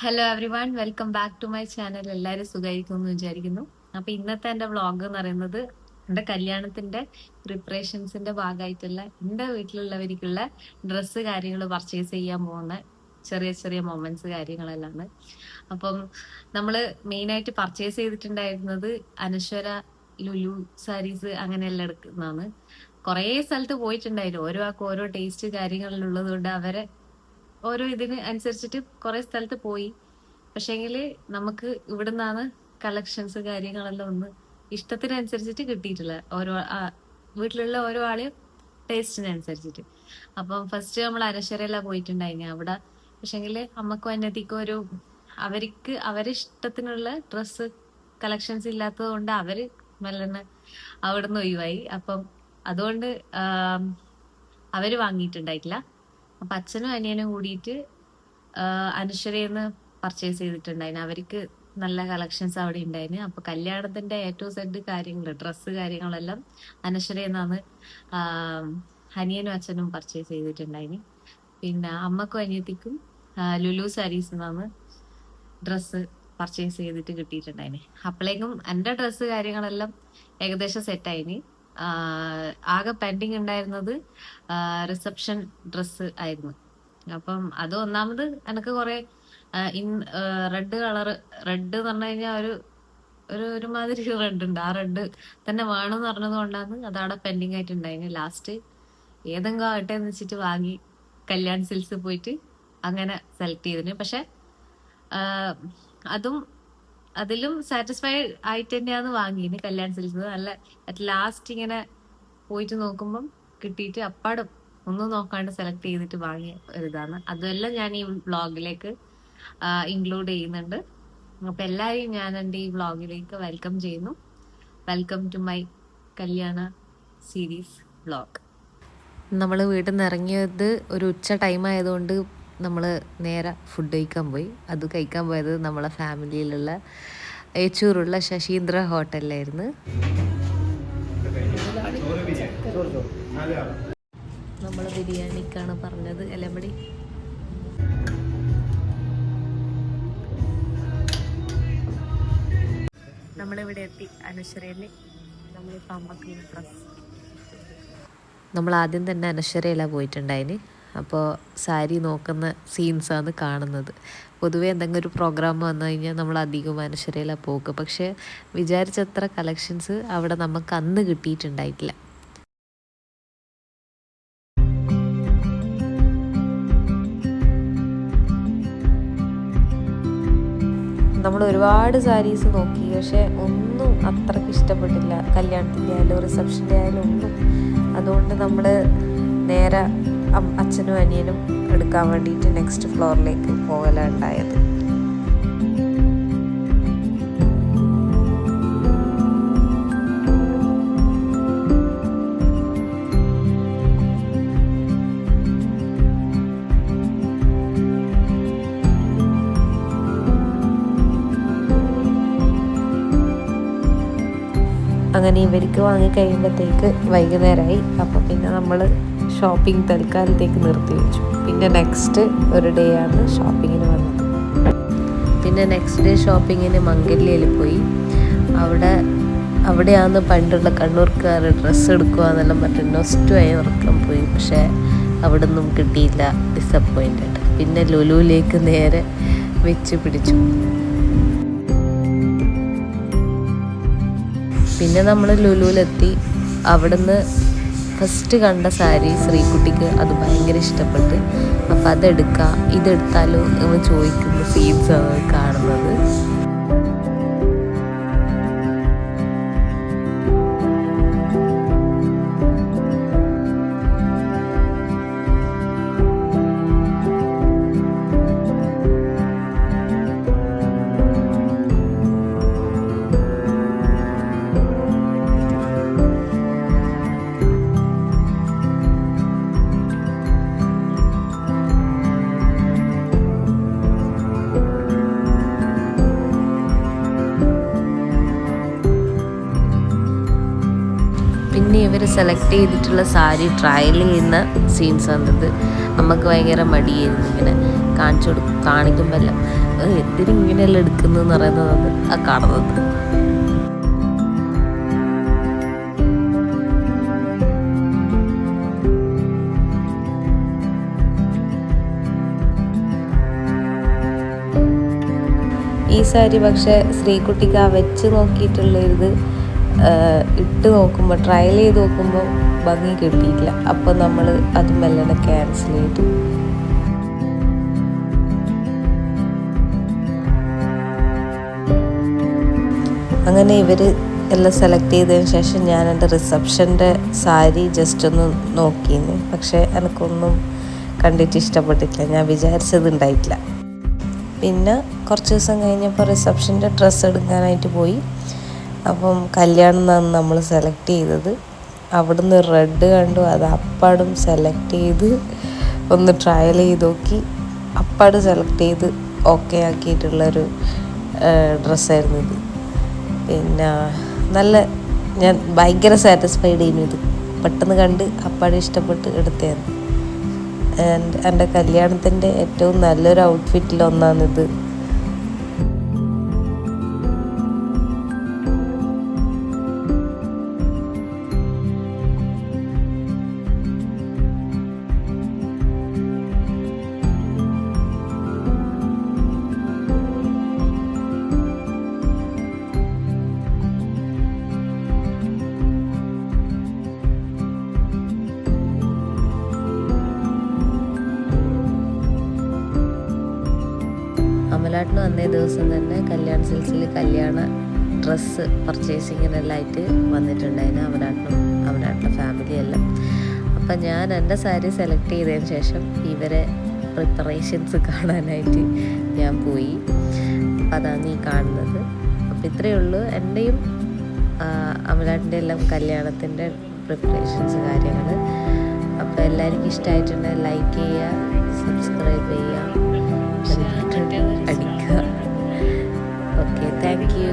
Hello everyone, welcome back to my channel. എല്ലാവരും സുഖമായിരിക്കും എന്ന് വിചാരിക്കുന്നു. അപ്പൊ ഇന്നത്തെ എൻ്റെ വ്ളോഗ് എന്ന് പറയുന്നത് എൻ്റെ കല്യാണത്തിന്റെ പ്രിപ്പറേഷൻസിന്റെ ഭാഗമായിട്ടുള്ള എൻ്റെ വീട്ടിലുള്ളവർക്കുള്ള ഡ്രസ്സ് കാര്യങ്ങൾ പർച്ചേസ് ചെയ്യാൻ പോകുന്ന ചെറിയ ചെറിയ മൊമെന്റ്സ് കാര്യങ്ങളെല്ലാം. അപ്പം നമ്മള് മെയിനായിട്ട് പർച്ചേസ് ചെയ്തിട്ടുണ്ടായിരുന്നത് അനശ്വര, ലുലു സാരീസ് അങ്ങനെയെല്ലാം എടുക്കുന്നതാണ്. കുറേ സ്ഥലത്ത് പോയിട്ടുണ്ടായിരുന്നു. ഓരോ ആൾക്കും ഓരോ ടേസ്റ്റ് കാര്യങ്ങളിലുള്ളത് കൊണ്ട് അവരെ ഓരോ ഇതിന് അനുസരിച്ചിട്ട് കുറെ സ്ഥലത്ത് പോയി. പക്ഷേങ്കില് നമുക്ക് ഇവിടുന്നാണ് കളക്ഷൻസ് കാര്യങ്ങളെല്ലാം ഒന്ന് ഇഷ്ടത്തിനനുസരിച്ചിട്ട് കിട്ടിയിട്ടില്ല. വീട്ടിലുള്ള ഓരോ ആളെയും ടേസ്റ്റിനനുസരിച്ചിട്ട്. അപ്പം ഫസ്റ്റ് നമ്മൾ അനശ്വരയെല്ലാം പോയിട്ടുണ്ടായിന് അവിടെ. പക്ഷേങ്കില് അമ്മക്കും അന്നത്തിക്കും അവർക്ക് അവരെ ഇഷ്ടത്തിനുള്ള ഡ്രസ്സ് കളക്ഷൻസ് ഇല്ലാത്തത് കൊണ്ട് അവര് മെല്ലനെ അവിടുന്ന് ഒഴിവായി. അപ്പം അതുകൊണ്ട് അവര് വാങ്ങിയിട്ടുണ്ടായിട്ടില്ല. അപ്പൊ അച്ഛനും അനിയനും കൂടിയിട്ട് അനശ്വരയെന്ന് പർച്ചേസ് ചെയ്തിട്ടുണ്ടായിരുന്നു. അവർക്ക് നല്ല കളക്ഷൻസ് അവിടെ ഉണ്ടായിരുന്നു. അപ്പൊ കല്യാണത്തിന്റെ A to Z കാര്യങ്ങൾ, ഡ്രസ്സ് കാര്യങ്ങളെല്ലാം അനശ്വരയെന്നാണ് അനിയനും അച്ഛനും പർച്ചേസ് ചെയ്തിട്ടുണ്ടായിന്. പിന്നെ അമ്മക്കും അനിയത്തിക്കും ലുലു സാരീസ് എന്നാണ് ഡ്രസ്സ് പർച്ചേസ് ചെയ്തിട്ട് കിട്ടിയിട്ടുണ്ടായിന്. അപ്പോഴേക്കും എൻ്റെ ഡ്രസ്സ് കാര്യങ്ങളെല്ലാം ഏകദേശം സെറ്റായിന്. ആകെ പെൻഡിങ് ഉണ്ടായിരുന്നത് റിസപ്ഷൻ ഡ്രസ്സ് ആയിരുന്നു. അപ്പം അത് ഒന്നാമത് എനിക്ക് കുറെ റെഡ് കളർ, റെഡ് എന്ന് പറഞ്ഞു കഴിഞ്ഞാൽ ഒരുമാതിരി റെഡ് ഉണ്ട്. ആ റെഡ് തന്നെ വേണമെന്ന് പറഞ്ഞത് കൊണ്ടാണ് അതവിടെ പെൻഡിങ് ആയിട്ടുണ്ടായിന്. ലാസ്റ്റ് ഏതെങ്കിലും ആകട്ടെ എന്ന് വെച്ചിട്ട് വാങ്ങി കല്യാൺ സിൽക്സ് പോയിട്ട് അങ്ങനെ സെലക്ട് ചെയ്തിന്. പക്ഷെ അതിലും സാറ്റിസ്ഫൈഡ് ആയിട്ട് തന്നെയാണ് വാങ്ങിയത്. കല്യാൺ സിൽക്സ് നല്ല അറ്റ് ലാസ്റ്റ് ഇങ്ങനെ പോയിട്ട് നോക്കുമ്പം കിട്ടിയിട്ട് അപ്പാടും ഒന്നും നോക്കാണ്ട് സെലക്ട് ചെയ്തിട്ട് വാങ്ങിയ ഒരിതാണ്. അതെല്ലാം ഞാൻ ഈ വ്ളോഗിലേക്ക് ഇൻക്ലൂഡ് ചെയ്യുന്നുണ്ട്. അപ്പൊ എല്ലാവരെയും ഞാൻ എൻ്റെ ഈ വ്ളോഗിലേക്ക് വെൽക്കം ചെയ്യുന്നു. വെൽക്കം ടു മൈ കല്യാണ സീരീസ് വ്ളോഗ്. നമ്മൾ വീട്ടിൽ നിന്ന് ഇറങ്ങിയത് ഒരു ഉച്ച ടൈം ആയതുകൊണ്ട് നമ്മൾ നേരെ ഫുഡ് കഴിക്കാൻ പോയി. അത് കഴിക്കാൻ പോയത് നമ്മളെ ഫാമിലിയിലുള്ള ഏച്ചൂറുള്ള ശശീന്ദ്ര ഹോട്ടലിലായിരുന്നു. നമ്മൾ ബിരിയാണിക്കാണ് പറഞ്ഞത്. എലമ്പടി നമ്മളിവിടെ എത്തി അനശ്വരയിൽ. നമ്മളിപ്പോൾ അമ്മക്ക് ഡ്രസ് നമ്മൾ ആദ്യം തന്നെ അനശ്വരയിലാണ് പോയിട്ടുണ്ടായിന്. അപ്പോൾ സാരി നോക്കുന്ന സീൻസാണ് കാണുന്നത്. പൊതുവേ എന്തെങ്കിലും ഒരു പ്രോഗ്രാം വന്നു കഴിഞ്ഞാൽ നമ്മൾ അധികം അനശ്വരയിലാണ് പോക്ക്. പക്ഷേ വിചാരിച്ചത്ര കളക്ഷൻസ് അവിടെ നമുക്ക് അന്ന് കിട്ടിയിട്ടുണ്ടായിട്ടില്ല. നമ്മൾ ഒരുപാട് സാരീസ് നോക്കി, പക്ഷെ ഒന്നും അത്രയ്ക്ക് ഇഷ്ടപ്പെട്ടില്ല. കല്യാണത്തിൻ്റെ ആയാലും റിസപ്ഷൻ്റെ ആയാലും ഒന്നും. അതുകൊണ്ട് നമ്മൾ നേരെ അച്ഛനും അനിയനും എടുക്കാൻ വേണ്ടിയിട്ട് നെക്സ്റ്റ് ഫ്ലോറിലേക്ക് പോകലാണ് ഉണ്ടായത്. അങ്ങനെ ഇവർക്ക് വാങ്ങിക്കഴിയുമ്പോഴത്തേക്ക് വൈകുന്നേരമായി. അപ്പോൾ പിന്നെ നമ്മൾ ഷോപ്പിംഗ് തൽക്കാലത്തേക്ക് നിർത്തി വെച്ചു. പിന്നെ നെക്സ്റ്റ് ഒരു ഡേ ആണ് ഷോപ്പിങ്ങിന് വന്നത്. പിന്നെ നെക്സ്റ്റ് ഡേ ഷോപ്പിങ്ങിന് മംഗല്യയിൽ പോയി. അവിടെയാണ് പണ്ടുള്ള കണ്ണൂർക്കാർ ഡ്രസ്സ് എടുക്കുക എന്നെല്ലാം പറഞ്ഞ് നൊസ്റ്റുമായി ഉറക്കം പോയി. പക്ഷേ അവിടെ നിന്നും കിട്ടിയില്ല, ഡിസപ്പോയിൻറ്റഡ്. പിന്നെ ലുലുവിലേക്ക് നേരെ വെച്ച് പിടിച്ചു. പിന്നെ നമ്മൾ ലുലുവിലെത്തി. അവിടുന്ന് ഫസ്റ്റ് കണ്ട സാരി ശ്രീകുട്ടിക്ക് അത് ഭയങ്കര ഇഷ്ടപ്പെട്ട്. അപ്പം അതെടുക്കാം, ഇതെടുത്താലോ എന്ന് ചോദിക്കുന്ന സീൻസാണ് കാണുന്നത്. പിന്നെ ഇവർ സെലക്ട് ചെയ്തിട്ടുള്ള സാരി ട്രയൽ ചെയ്യുന്ന സീൻസ് വന്നത് നമുക്ക് ഭയങ്കര മടിയായിരുന്നു. ഇങ്ങനെ കാണിക്കുമ്പോൾ എല്ലാം എന്തിനും ഇങ്ങനെയെല്ലാം എടുക്കുന്നതെന്ന് പറയുന്നത് ആ കാണുന്നത്. ഈ സാരി പക്ഷേ ശ്രീകുട്ടിക്ക് ആ വെച്ച് നോക്കിയിട്ടുള്ളൊരിത് ഇട്ട് നോക്കുമ്പോൾ ട്രയൽ ചെയ്ത് നോക്കുമ്പോൾ ഭംഗി കിട്ടിയിട്ടില്ല. അപ്പോൾ നമ്മൾ അത് മെല്ലനെ ക്യാൻസൽ ചെയ്തു. അങ്ങനെ ഇവർ എല്ലാം സെലക്ട് ചെയ്തതിന് ശേഷം ഞാൻ എൻ്റെ റിസപ്ഷൻ്റെ സാരി ജസ്റ്റ് ഒന്ന് നോക്കിയിരുന്നു. പക്ഷേ എനിക്കൊന്നും കണ്ടിട്ട് ഇഷ്ടപ്പെട്ടിട്ടില്ല, ഞാൻ വിചാരിച്ചത് ഉണ്ടായിട്ടില്ല. പിന്നെ കുറച്ച് ദിവസം കഴിഞ്ഞപ്പോൾ റിസപ്ഷൻ്റെ ഡ്രസ്സ് എടുക്കാനായിട്ട് പോയി. അപ്പം കല്യാണം എന്നാണ് നമ്മൾ സെലക്ട് ചെയ്തത്. അവിടുന്ന് റെഡ് കണ്ടു, അത് അപ്പാടും സെലക്ട് ചെയ്ത് ഒന്ന് ട്രയൽ ചെയ്ത് നോക്കി. അപ്പാട് സെലക്ട് ചെയ്ത് ഓക്കെ ആക്കിയിട്ടുള്ളൊരു ഡ്രസ്സായിരുന്നു ഇത്. പിന്നെ ഞാൻ ഭയങ്കര സാറ്റിസ്ഫൈഡ് ചെയ്യുന്നു. ഇത് പെട്ടെന്ന് കണ്ട് അപ്പാട് ഇഷ്ടപ്പെട്ട് എടുത്തതായിരുന്നു. എൻ്റെ കല്യാണത്തിൻ്റെ ഏറ്റവും നല്ലൊരു ഔട്ട്ഫിറ്റിലൊന്നാണിത്. അമലാട്ടിന് വന്നേ ദിവസം തന്നെ കല്യാൺ സിൽക്സിൽ കല്യാണ ഡ്രസ്സ് പർച്ചേസിങ്ങിനെല്ലാം ആയിട്ട് വന്നിട്ടുണ്ടായിരുന്നു അവനാട്ടിൻ്റെ ഫാമിലിയെല്ലാം. അപ്പം ഞാൻ എൻ്റെ സാരി സെലക്ട് ചെയ്തതിന് ശേഷം ഇവരെ പ്രിപ്പറേഷൻസ് കാണാനായിട്ട് ഞാൻ പോയി. അപ്പം അതാണ് ഈ കാണുന്നത്. അപ്പം ഇത്രയേ ഉള്ളൂ എൻ്റെയും അമലാട്ടിൻ്റെ എല്ലാം കല്യാണത്തിൻ്റെ പ്രിപ്പറേഷൻസ് കാര്യങ്ങൾ. അപ്പോൾ എല്ലാവർക്കും ഇഷ്ടമായിട്ടുണ്ടെങ്കിൽ ലൈക്ക് ചെയ്യുക, സബ്സ്ക്രൈബ് ചെയ്യുക, അടിക്കുക. Okay, thank you.